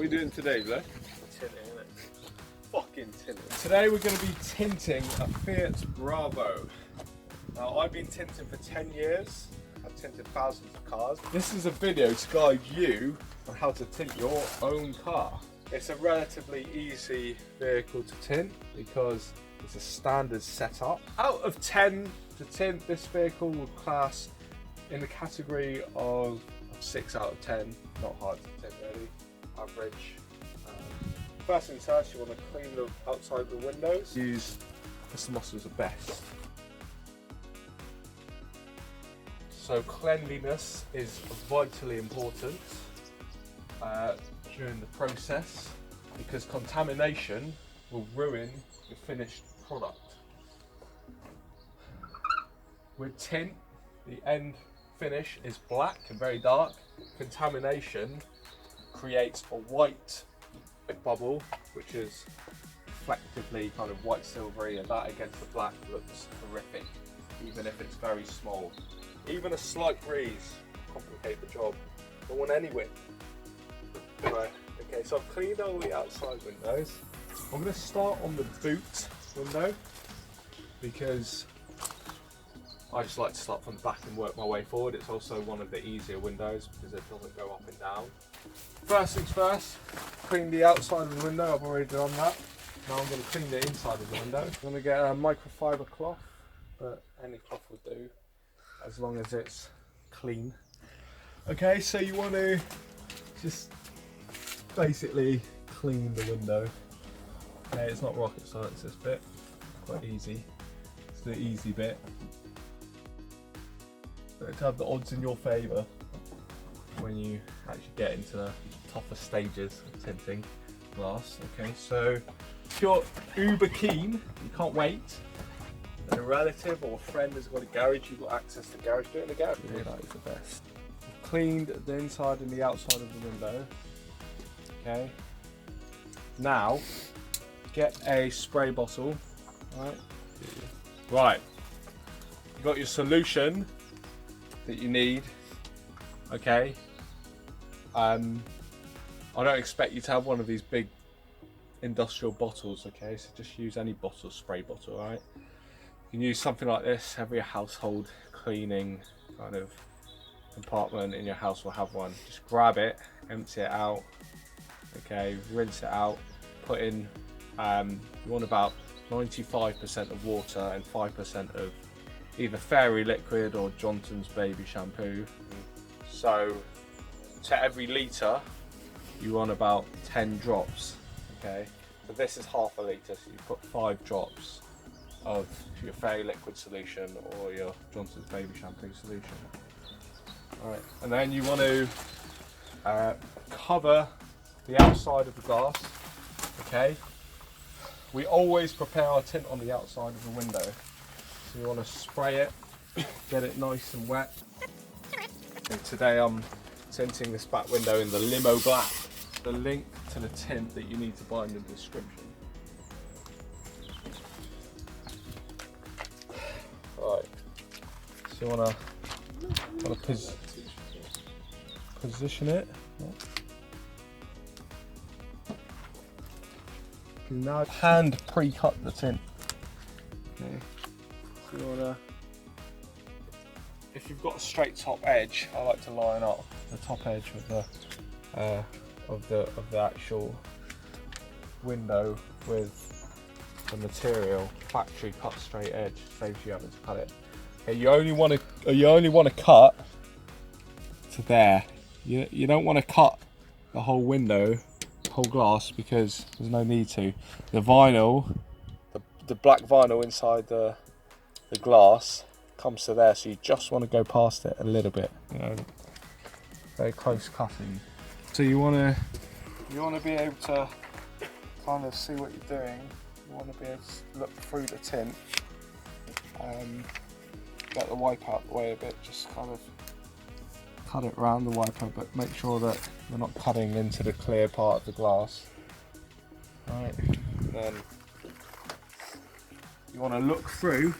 we doing today, Blair? Tinting, isn't it? Fucking tinting. Today we're going to be tinting a Fiat Bravo. Now I've been tinting for 10 years. I've tinted thousands of cars. This is a video to guide you on how to tint your own car. It's a relatively easy vehicle to tint because it's a standard setup. Out of 10 to tint, this vehicle would class in the category of 6 out of 10. Not hard to tint really, average. First things first, you want to clean the outside of the windows. Use custom moss the best. So cleanliness is vitally important during the process because contamination will ruin your finished product. With tint, the end finish is black and very dark. Contamination creates a white bubble, which is reflectively kind of white silvery, and that against the black looks horrific, even if it's very small. Even a slight breeze will complicate the job. Don't want any wind. Right, okay, so I've cleaned all the outside windows. I'm going to start on the boot window because I just like to start from the back and work my way forward. It's also one of the easier windows because it doesn't go up and down. First things first, clean the outside of the window. I've already done that. Now I'm going to clean the inside of the window. I'm going to get a microfiber cloth, but any cloth will do as long as it's clean. Okay, so you want to just basically clean the window. Okay, it's not rocket science, this bit. Quite easy. It's the easy bit. But to have the odds in your favour when you actually get into the tougher stages of tinting glass. Okay, so if you're uber keen, you can't wait, and a relative or a friend has got a garage, you've got access to the garage, do it in the garage. Yeah, that is the best. I've cleaned the inside and the outside of the window. Okay, now get a spray bottle. Right, you've got your solution that you need. Okay, I don't expect you to have one of these big industrial bottles, okay, so just use any bottle, spray bottle, right? You can use something like this. Every household cleaning kind of compartment in your house will have one. Just grab it, empty it out, okay, rinse it out, put in, you want about 95% of water and 5% of either Fairy liquid or Johnson's baby shampoo. So to every litre you want about 10 drops. Okay, so this is half a litre, so you put 5 drops of your Fairy liquid solution or your Johnson's baby shampoo solution. Alright, and then you want to cover the outside of the glass. Okay, we always prepare our tint on the outside of the window. So you want to spray it, get it nice and wet. And today I'm tinting this back window in the limo black. The link to the tint that you need to buy in the description. Right, so you want to position it. You now hand pre-cut the tint. Okay. So you wanna, if you've got a straight top edge, I like to line up the top edge of the actual window with the material. Factory cut straight edge saves you having to cut it. Okay, you only want to cut to there. You don't want to cut the whole window, whole glass, because there's no need to. The vinyl, the black vinyl inside the glass comes to there, so you just want to go past it a little bit, you know, very close cutting. So you want to be able to kind of see what you're doing. You want to be able to look through the tint, get the wipe out the way a bit, just kind of cut it around the wiper, but make sure that you're not cutting into the clear part of the glass. Right, then you want to look through.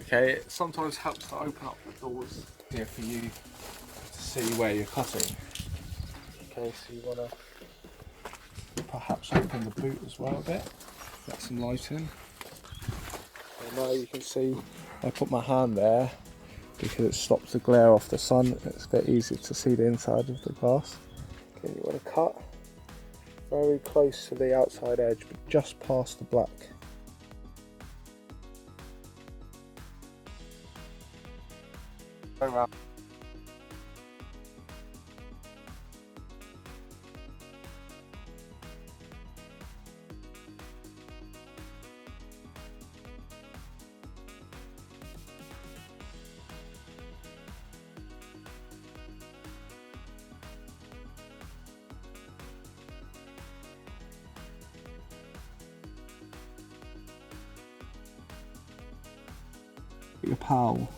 Okay, it sometimes helps to open up the doors here for you to see where you're cutting. Okay, so you want to perhaps open the boot as well a bit, get some light in. And now you can see I put my hand there because it stops the glare off the sun. It's a bit easier to see the inside of the glass. Okay, you want to cut very close to the outside edge, but just past the black. Go around. Your pal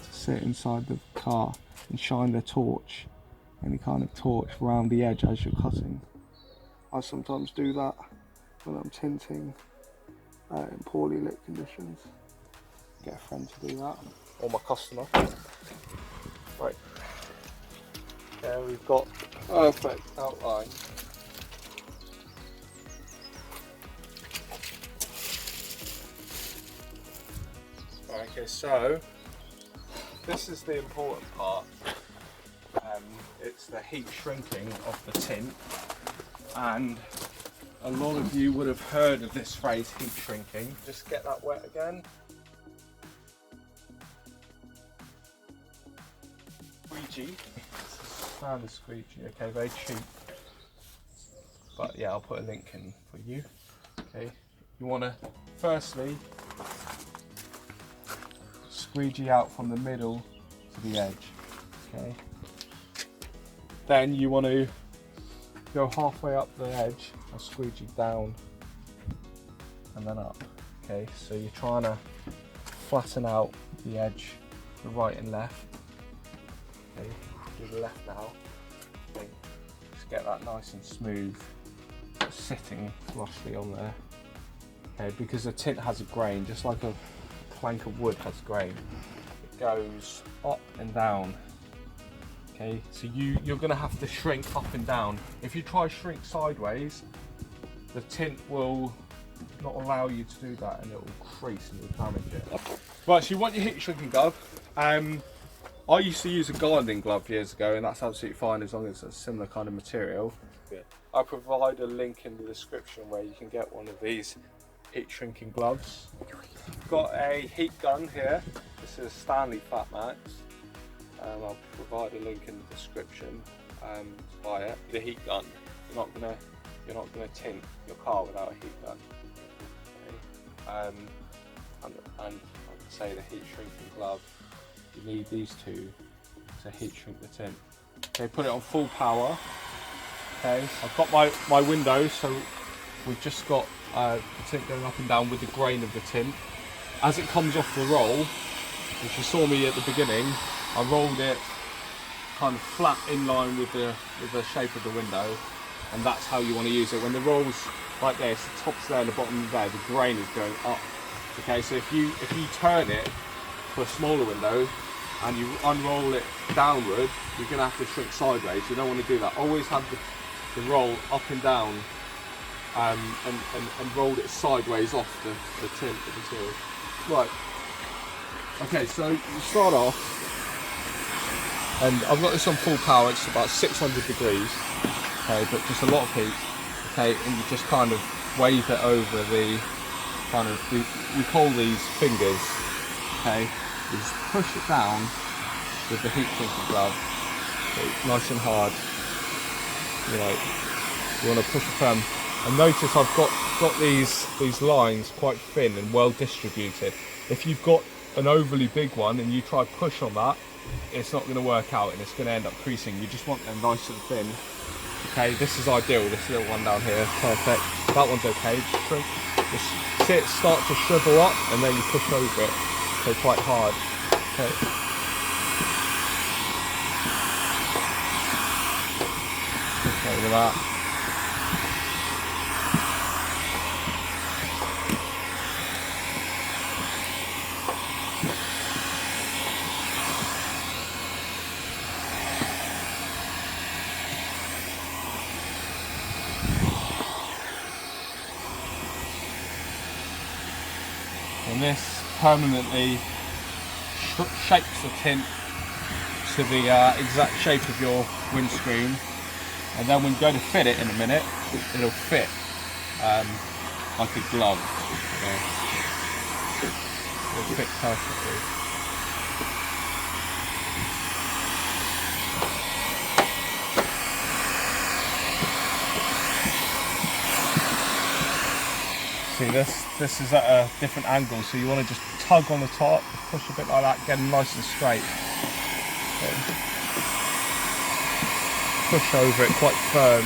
to sit inside the car and shine the torch, any kind of torch, around the edge as you're cutting. I sometimes do that when I'm tinting in poorly lit conditions. Get a friend to do that, or my customer. Right, there we've got perfect outline. Okay, so this is the important part. It's the heat shrinking of the tint, and a lot of you would have heard of this phrase, heat shrinking. Just get that wet again. Squeegee. Standard squeegee. Okay, very cheap. But yeah, I'll put a link in for you. Okay, you want to firstly squeegee out from the middle to the edge. Okay. Then you want to go halfway up the edge and squeegee down and then up. Okay, so you're trying to flatten out the edge, the right and left. Okay, do the left now. Okay, just get that nice and smooth, sitting flushly on there. Okay, because the tint has a grain, just like a plank of wood has grain. It goes up and down. Okay, so you're going to have to shrink up and down. If you try shrink sideways, the tint will not allow you to do that, and it will crease and you'll damage it. Right, so you want your heat shrinking glove. I used to use a gardening glove years ago, and that's absolutely fine as long as it's a similar kind of material. Yeah. I provide a link in the description where you can get one of these heat shrinking gloves. Got a heat gun here. This is a Stanley Fat Max. I'll provide a link in the description to buy it. The heat gun. You're not gonna tint your car without a heat gun. Okay. And like I say, the heat shrinking glove. You need these two to heat shrink the tint. Okay, put it on full power. Okay, I've got my windows, so we've just got the tint going up and down with the grain of the tint. As it comes off the roll, if you saw me at the beginning, I rolled it kind of flat in line with the shape of the window, and that's how you want to use it. When the roll's like this, the top's there, the bottom there, the grain is going up. Okay, so if you turn it for a smaller window and you unroll it downward, you're going to have to shrink sideways. You don't want to do that. Always have the roll up and down, and roll it sideways off the tint of the material. Right. Okay, so you start off, and I've got this on full power. It's about 600 degrees. Okay, but just a lot of heat. Okay, and you just kind of wave it over the kind of, we call these fingers. Okay, you just push it down with the heat shrinking glove, okay, nice and hard. You know, you want to push it firm. And notice I've got these lines quite thin and well distributed. If you've got an overly big one and you try push on that, it's not going to work out and it's going to end up creasing. You just want them nice and thin. Okay, this is ideal. This little one down here, perfect. That one's okay. Just shrink. Just see it start to shrivel up, and then you push over it. So quite hard. Okay. Okay, with that. And this permanently shapes the tint to the exact shape of your windscreen, and then when you go to fit it in a minute, it'll fit like a glove. It'll fit perfectly. See, this is at a different angle, so you want to just tug on the top, push a bit like that, get them nice and straight. Okay. Push over it quite firm.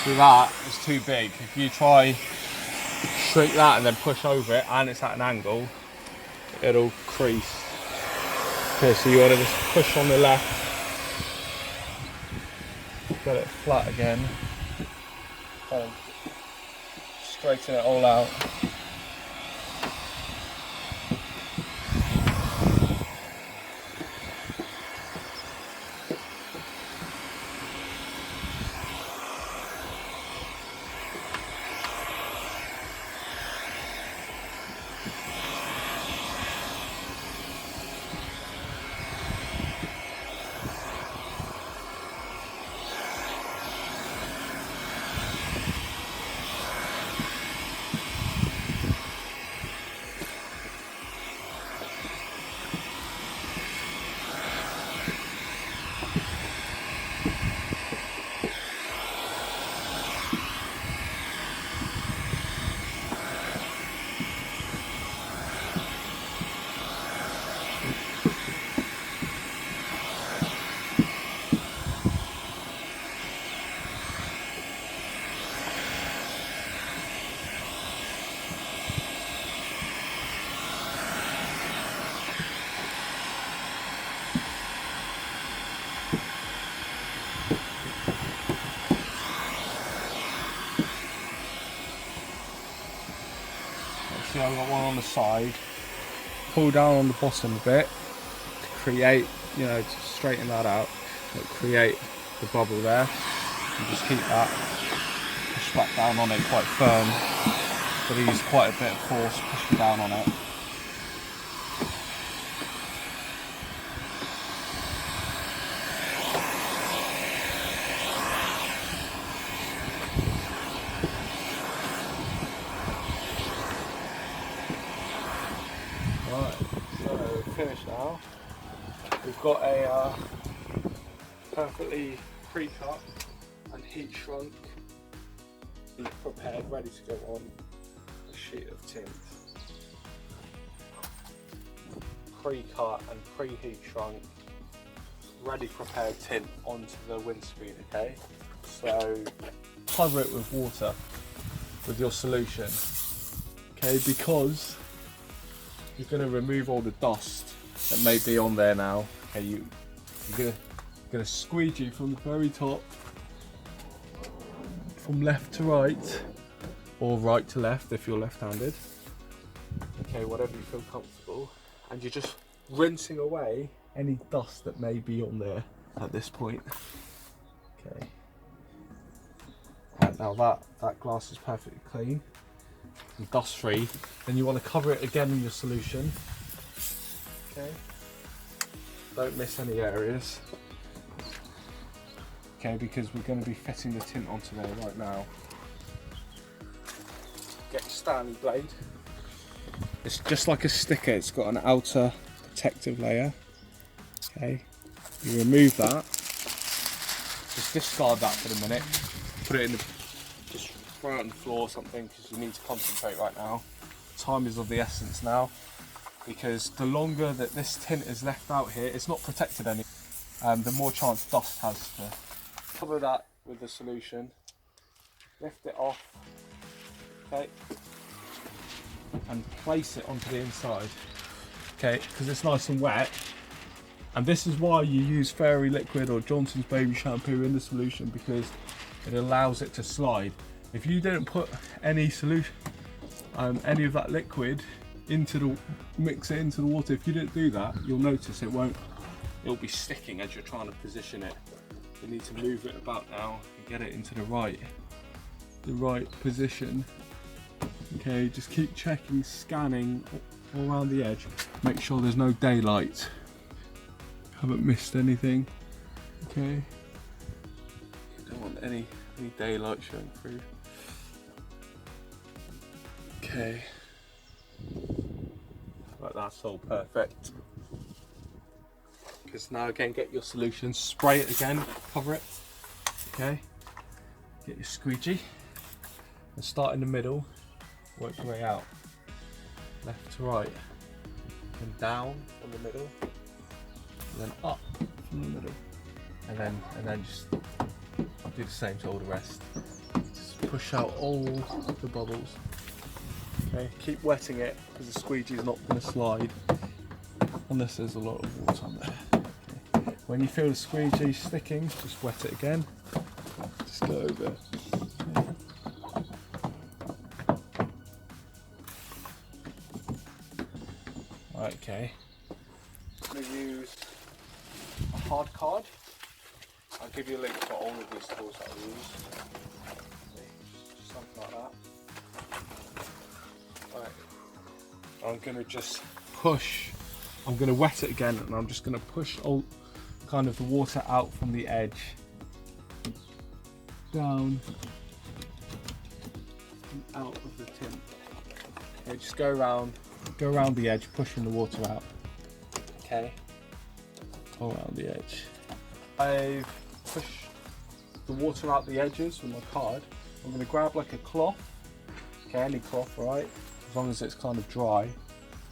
See, that is too big. If you try shrink that and then push over it, and it's at an angle, it'll crease. Okay, so you want to just push on the left, get it flat again, kind of straighten it all out. See, I've got one on the side. Pull down on the bottom a bit to create, you know, to straighten that out. It'll create the bubble there. And just keep that, push back down on it quite firm. But use quite a bit of force pushing down on it. Right, so finished now. We've got a perfectly pre-cut and heat shrunk, prepared, ready to go on a sheet of tint. Pre-cut and pre-heat shrunk, ready prepared tint onto the windscreen, okay? So cover it with water, with your solution, okay, because you're going to remove all the dust that may be on there now. Okay, you're going to squeegee from the very top, from left to right, or right to left if you're left-handed. Okay, whatever you feel comfortable, and you're just rinsing away any dust that may be on there at this point. Okay. Right, now that glass is perfectly clean and dust free. Then you want to cover it again in your solution. Okay. Don't miss any areas. Okay, because we're going to be fitting the tint onto there right now. Get your Stanley blade. It's just like a sticker, it's got an outer protective layer. Okay, you remove that, just discard that for the minute, put it in the, just throw it on the floor or something because you need to concentrate right now. Time is of the essence now, because the longer that this tint is left out here, it's not protected any. The more chance dust has to cover that with the solution. Lift it off, okay, and place it onto the inside, okay, because it's nice and wet. And this is why you use Fairy Liquid or Johnson's Baby Shampoo in the solution, because it allows it to slide. If you didn't put any solution, any of that liquid mix it into the water, if you didn't do that, you'll notice it'll be sticking as you're trying to position it. You need to move it about now and get it into the right position. Okay, just keep checking, scanning all around the edge. Make sure there's no daylight. Haven't missed anything. Okay. You don't want any daylight showing through. Okay. Right, that's all perfect. Because now again, get your solution, spray it again, cover it. Okay. Get your squeegee and start in the middle, work your way out. Left to right, and down from the middle, and then up from the middle, and then just do the same to all the rest. Just push out all the bubbles. Okay, keep wetting it because the squeegee is not going to slide unless there's a lot of water on there. Okay. When you feel the squeegee sticking, just wet it again. Just go over it. Okay. I'm going to use a hard card. I'll give you a link for all of these tools that I use. Something like that. Right. I'm going to just push. I'm going to wet it again, and I'm just going to push all kind of the water out from the edge down and out of the tint. Okay, just go around the edge, pushing the water out. Okay, all around the edge. I've pushed the water out the edges with my card. I'm going to grab like a cloth. Okay, any cloth, right? As long as it's kind of dry.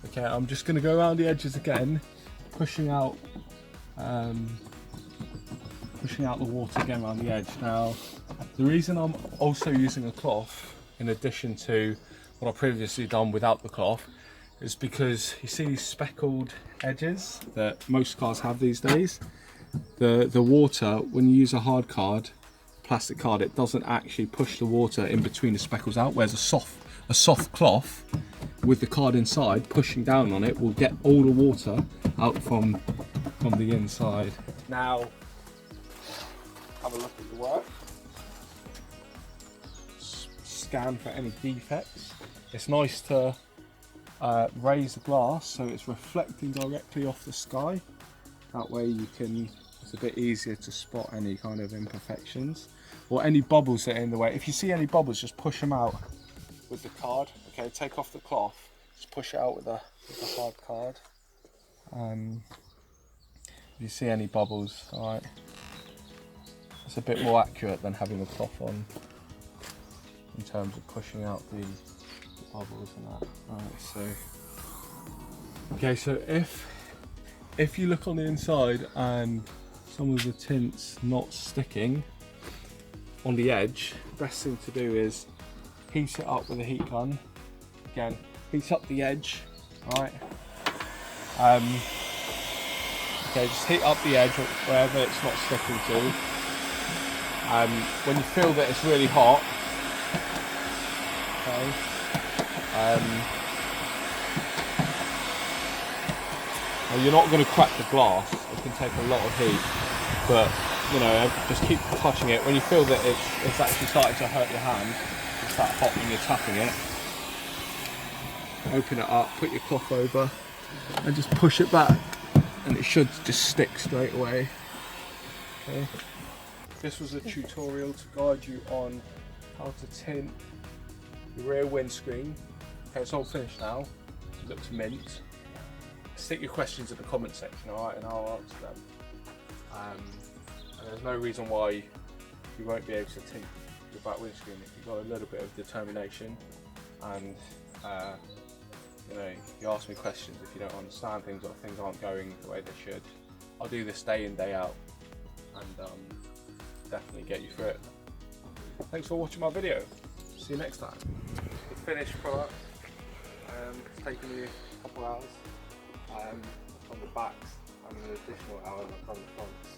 Okay, I'm just going to go around the edges again, pushing out the water again around the edge. Now, the reason I'm also using a cloth, in addition to what I've previously done without the cloth, is because you see these speckled edges that most cars have these days. The water, when you use a hard card, plastic card, it doesn't actually push the water in between the speckles out, whereas a soft cloth with the card inside pushing down on it will get all the water out from the inside. Now, have a look at your work. Scan for any defects. It's nice to raise the glass so it's reflecting directly off the sky. That way it's a bit easier to spot any kind of imperfections or any bubbles that are in the way. If you see any bubbles, just push them out with the card. Okay, take off the cloth, just push it out with the hard card. If you see any bubbles, alright, it's a bit more accurate than having a cloth on in terms of pushing out the bubbles and that. Alright, so if you look on the inside and some of the tint's not sticking on the edge, the best thing to do is heat it up with a heat gun. Again, heat up the edge, alright? Okay, just heat up the edge wherever it's not sticking to. When you feel that it's really hot, okay, well, you're not going to crack the glass. It can take a lot of heat, but you know, just keep touching it. When you feel that it's actually starting to hurt your hand, it's that hot when you're tapping it. Open it up, put your cloth over, and just push it back, and it should just stick straight away. Okay. This was a tutorial to guide you on how to tint the rear windscreen. Okay, it's all finished now. It looks mint. Stick your questions in the comment section, alright, and I'll answer them. And there's no reason why you won't be able to tint your back windscreen if you've got a little bit of determination, and you know, you ask me questions if you don't understand things or things aren't going the way they should. I'll do this day in, day out, and definitely get you through it. Thanks for watching my video. See you next time. The finished product. It's taken me a couple hours. On the backs and an additional hour on the fronts.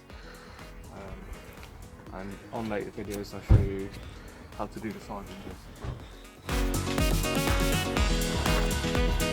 And on later videos I show you how to do the side windows as well.